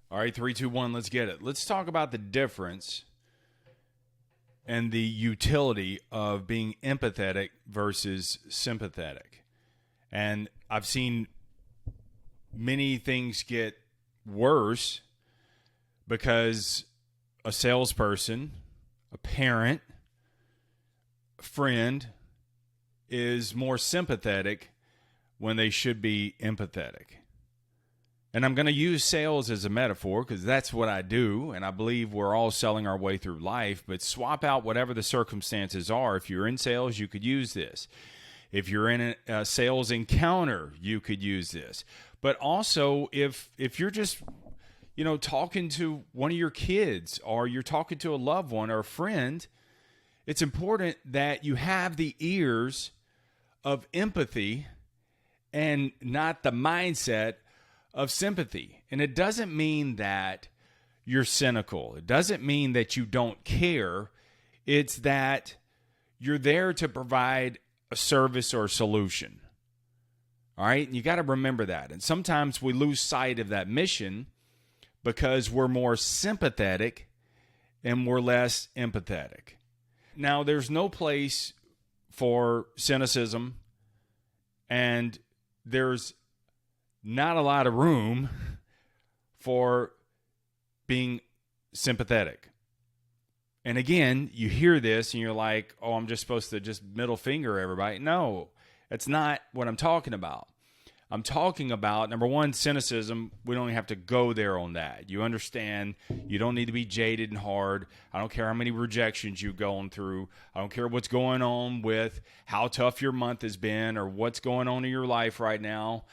All right, three, two, one, let's get it. Let's talk about the difference and the utility of being empathetic versus sympathetic. And I've seen many things get worse because a salesperson, a parent, a friend is more sympathetic when they should be empathetic. And I'm going to use sales as a metaphor because that's what I do, and I believe we're all selling our way through life, but swap out whatever the circumstances are. If you're in sales, you could use this. If you're in a sales encounter, you could use this. But also, if you're just, talking to one of your kids or you're talking to a loved one or a friend, it's important that you have the ears of empathy and not the mindset of sympathy. And it doesn't mean that you're cynical. It doesn't mean that you don't care. It's that you're there to provide a service or a solution. All right? And you got to remember that. And sometimes we lose sight of that mission because we're more sympathetic and we're less empathetic. Now, there's no place for cynicism, and there's not a lot of room for being sympathetic. And again, you hear this and you're like, oh, I'm just supposed to just middle finger everybody. No, that's not what I'm talking about. I'm talking about, number one, cynicism. We don't even have to go there on that. You understand, you don't need to be jaded and hard. I don't care how many rejections you've gone through. I don't care what's going on with how tough your month has been or what's going on in your life right now.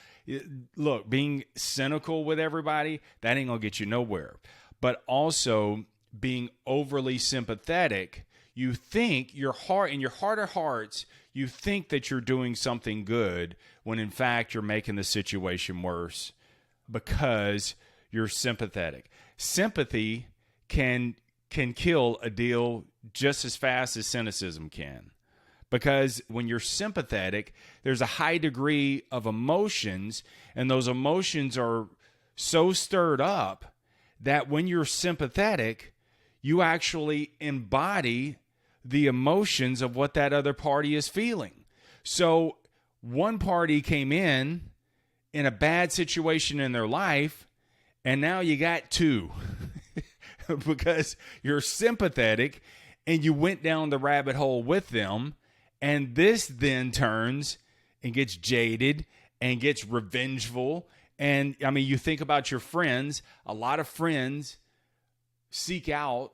Look, being cynical with everybody, that ain't going to get you nowhere. But also being overly sympathetic, you think in your heart of hearts, you think that you're doing something good when in fact you're making the situation worse because you're sympathetic. Sympathy can kill a deal just as fast as cynicism can. Because when you're sympathetic, there's a high degree of emotions, and those emotions are so stirred up that when you're sympathetic, you actually embody the emotions of what that other party is feeling. So one party came in a bad situation in their life, and now you got two because you're sympathetic and you went down the rabbit hole with them. And this then turns and gets jaded and gets revengeful. And I mean, you think about your friends, a lot of friends seek out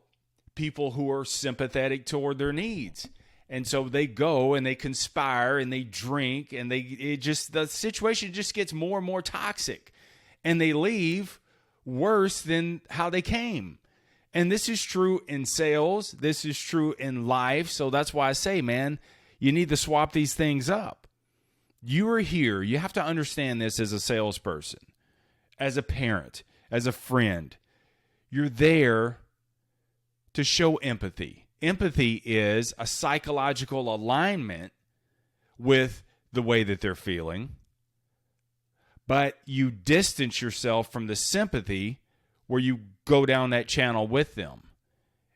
people who are sympathetic toward their needs. And so they go and they conspire and they drink and the situation just gets more and more toxic, and they leave worse than how they came. And this is true in sales. This is true in life. So that's why I say, man, you need to swap these things up. You are here. You have to understand this as a salesperson, as a parent, as a friend. You're there to show empathy. Empathy is a psychological alignment with the way that they're feeling, but you distance yourself from the sympathy where you go down that channel with them.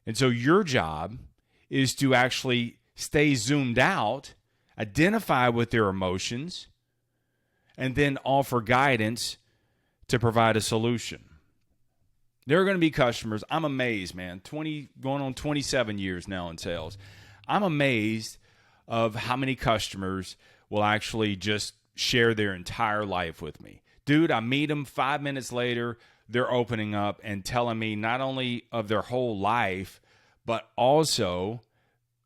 And so your job is to actually stay zoomed out, identify with their emotions, and then offer guidance to provide a solution. There are going to be customers. I'm amazed, man. Going on 27 years now in sales. I'm amazed of how many customers will actually just share their entire life with me. Dude, I meet them 5 minutes later, they're opening up and telling me not only of their whole life, but also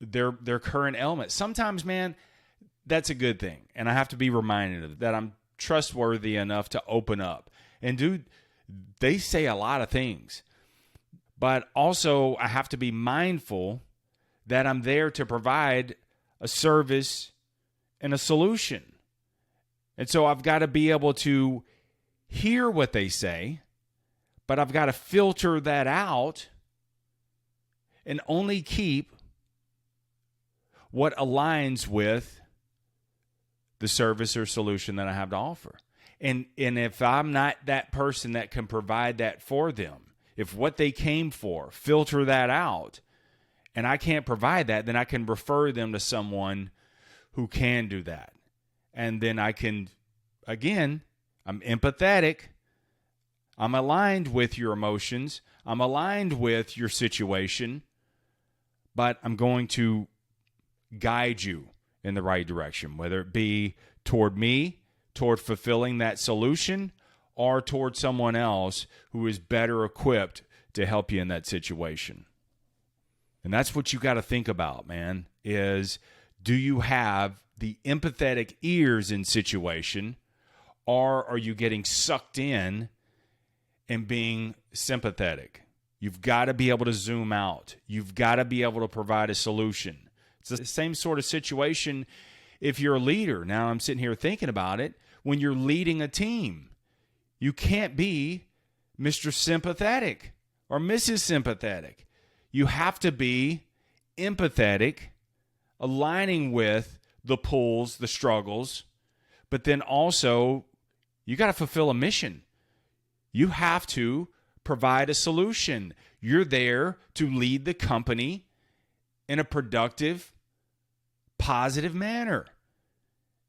their current ailment. Sometimes, man, that's a good thing. And I have to be reminded of that. I'm trustworthy enough to open up. And dude, they say a lot of things. But also I have to be mindful that I'm there to provide a service and a solution. And so I've got to be able to hear what they say, but I've got to filter that out and only keep what aligns with the service or solution that I have to offer. And if I'm not that person that can provide that for them, if what they came for, filter that out, and I can't provide that, then I can refer them to someone who can do that. And then I can, again, I'm empathetic. I'm aligned with your emotions. I'm aligned with your situation, but I'm going to guide you in the right direction, whether it be toward me, toward fulfilling that solution, or toward someone else who is better equipped to help you in that situation. And that's what you got to think about, man, is do you have the empathetic ears in situation, or are you getting sucked in and being sympathetic? You've got to be able to zoom out. You've got to be able to provide a solution. It's the same sort of situation if you're a leader. Now I'm sitting here thinking about it. When you're leading a team, you can't be Mr. Sympathetic or Mrs. Sympathetic. You have to be empathetic, aligning with the pulls, the struggles, but then also you got to fulfill a mission. You have to provide a solution. You're there to lead the company in a productive, positive manner.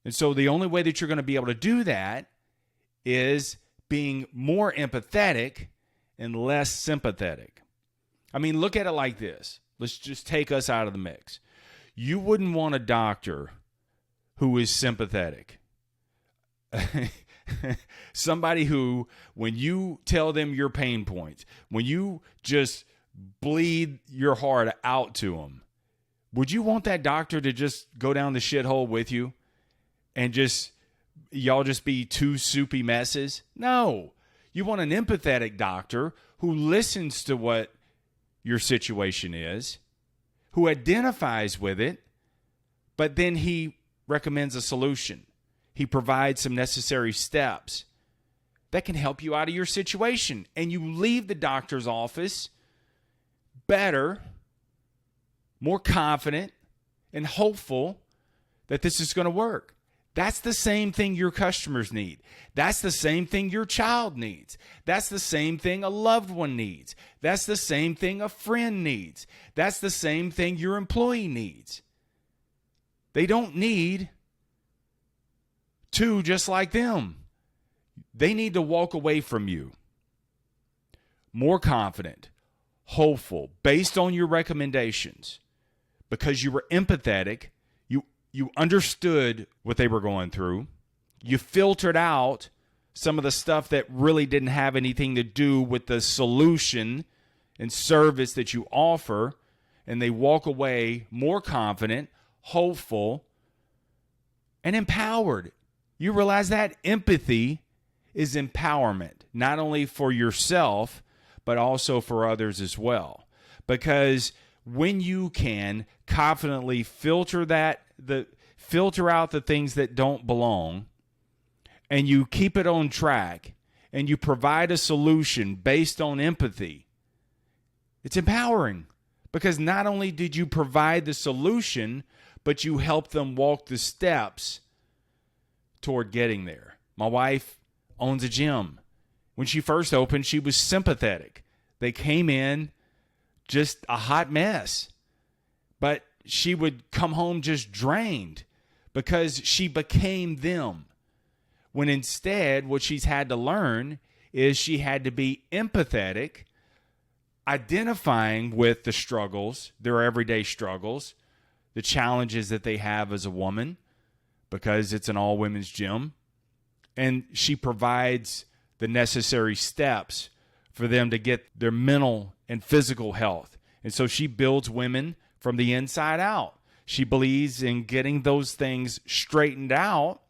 And so the only way that you're going to be able to do that is being more empathetic and less sympathetic. I mean, look at it like this. Let's just take us out of the mix. You wouldn't want a doctor who is sympathetic. Somebody who, when you tell them your pain points, when you just bleed your heart out to them, would you want that doctor to just go down the shithole with you and just, y'all just be two soupy messes? No. You want an empathetic doctor who listens to what your situation is, who identifies with it, but then he recommends a solution. He provides some necessary steps that can help you out of your situation. And you leave the doctor's office better, more confident, and hopeful that this is going to work. That's the same thing your customers need. That's the same thing your child needs. That's the same thing a loved one needs. That's the same thing a friend needs. That's the same thing your employee needs. They don't need two just like them. They need to walk away from you more confident, hopeful, based on your recommendations, because you were empathetic. You understood what they were going through. You filtered out some of the stuff that really didn't have anything to do with the solution and service that you offer, and they walk away more confident, hopeful, and empowered. You realize that empathy is empowerment, not only for yourself, but also for others as well. Because when you can confidently filter out the things that don't belong, and you keep it on track, and you provide a solution based on empathy, it's empowering. Because not only did you provide the solution, but you helped them walk the steps toward getting there. My wife owns a gym. When she first opened, she was sympathetic. They came in just a hot mess. But she would come home just drained because she became them. When instead, what she's had to learn is she had to be empathetic, identifying with the struggles, their everyday struggles, the challenges that they have as a woman, because it's an all-women's gym. And she provides the necessary steps for them to get their mental and physical health. And so she builds women from the inside out. She believes in getting those things straightened out.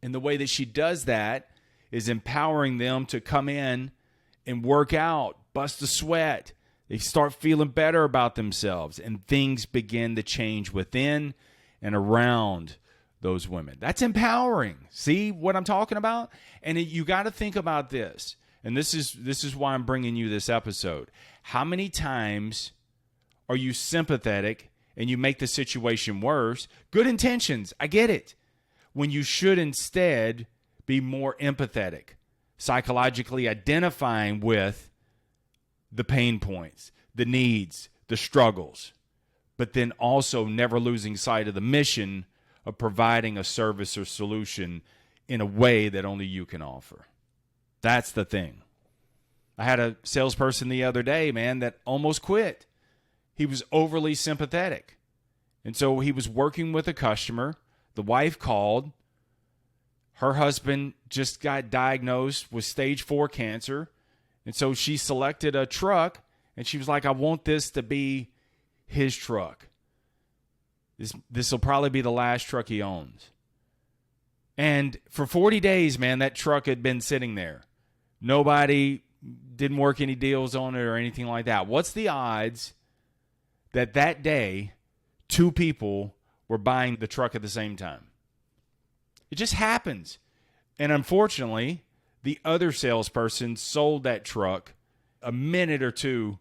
And the way that she does that is empowering them to come in and work out, bust a sweat. They start feeling better about themselves, and things begin to change within and around those women. That's empowering. See what I'm talking about? And you got to think about this. And this is why I'm bringing you this episode. How many times are you sympathetic and you make the situation worse? Good intentions, I get it. When you should instead be more empathetic, psychologically identifying with the pain points, the needs, the struggles, but then also never losing sight of the mission of providing a service or solution in a way that only you can offer. That's the thing. I had a salesperson the other day, man, that almost quit. He was overly sympathetic. And so he was working with a customer. The wife called. Her husband just got diagnosed with stage 4 cancer. And so she selected a truck, and she was like, I want this to be his truck. This will probably be the last truck he owns. And for 40 days, man, that truck had been sitting there. Nobody didn't work any deals on it or anything like that. What's the odds that that day 2 people were buying the truck at the same time? It just happens. And unfortunately, the other salesperson sold that truck a minute or 2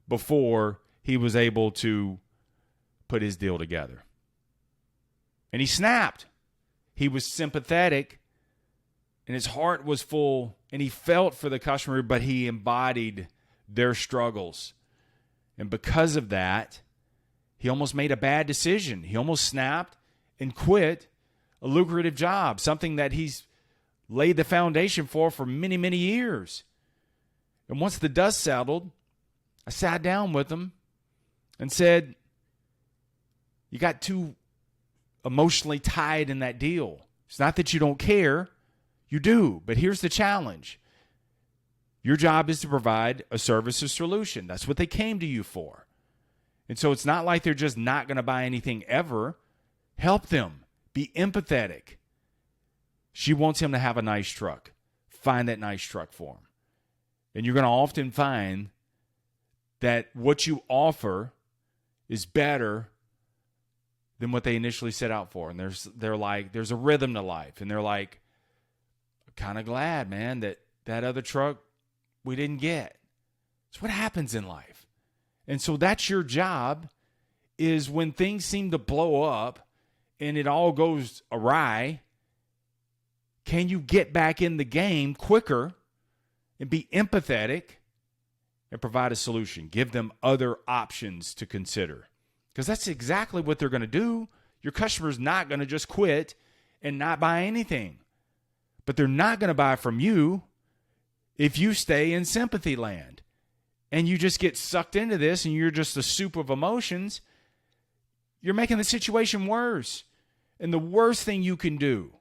before he was able to put his deal together. And he snapped. He was sympathetic, and his heart was full, and he felt for the customer, but he embodied their struggles. And because of that, he almost made a bad decision. He almost snapped and quit a lucrative job, something that he's laid the foundation for many, many years. And once the dust settled, I sat down with him and said, you got too emotionally tied in that deal. It's not that you don't care. You do. But here's the challenge. Your job is to provide a service or solution. That's what they came to you for. And so it's not like they're just not going to buy anything ever. Help them. Be empathetic. She wants him to have a nice truck. Find that nice truck for him. And you're going to often find that what you offer is better than what they initially set out for. And they're like, there's a rhythm to life. And they're like, I'm kind of glad, man, that other truck we didn't get. It's what happens in life. And so that's your job, is when things seem to blow up and it all goes awry, can you get back in the game quicker and be empathetic and provide a solution? Give them other options to consider. Because that's exactly what they're going to do. Your customer's not going to just quit and not buy anything. But they're not going to buy from you if you stay in sympathy land and you just get sucked into this and you're just a soup of emotions. You're making the situation worse. And the worst thing you can do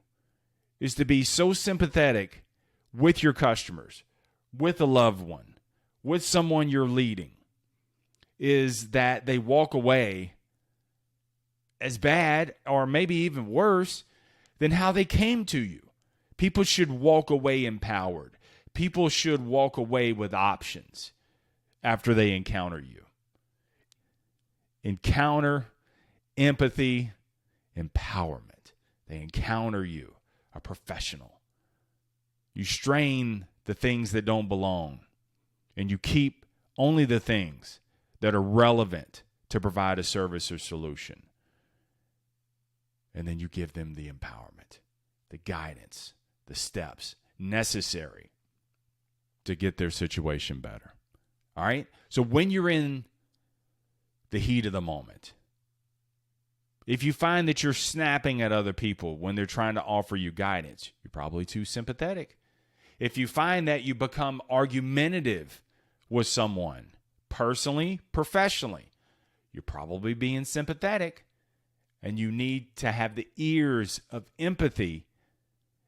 is to be so sympathetic with your customers, with a loved one, with someone you're leading, is that they walk away as bad or maybe even worse than how they came to you. People should walk away empowered. People should walk away with options after they encounter you. Encounter, empathy, empowerment. They encounter you, a professional. You strain the things that don't belong, and you keep only the things that are relevant to provide a service or solution. And then you give them the empowerment, the guidance, the steps necessary to get their situation better. All right? So when you're in the heat of the moment, if you find that you're snapping at other people when they're trying to offer you guidance, you're probably too sympathetic. If you find that you become argumentative with someone, personally, professionally, you're probably being sympathetic, and you need to have the ears of empathy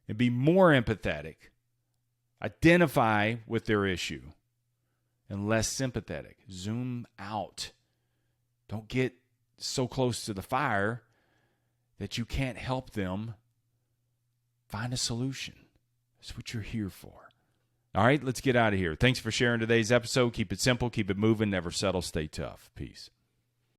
and be more empathetic. Identify with their issue and less sympathetic. Zoom out. Don't get so close to the fire that you can't help them. Find a solution. That's what you're here for. All right, let's get out of here. Thanks for sharing today's episode. Keep it simple, keep it moving, never settle, stay tough. Peace.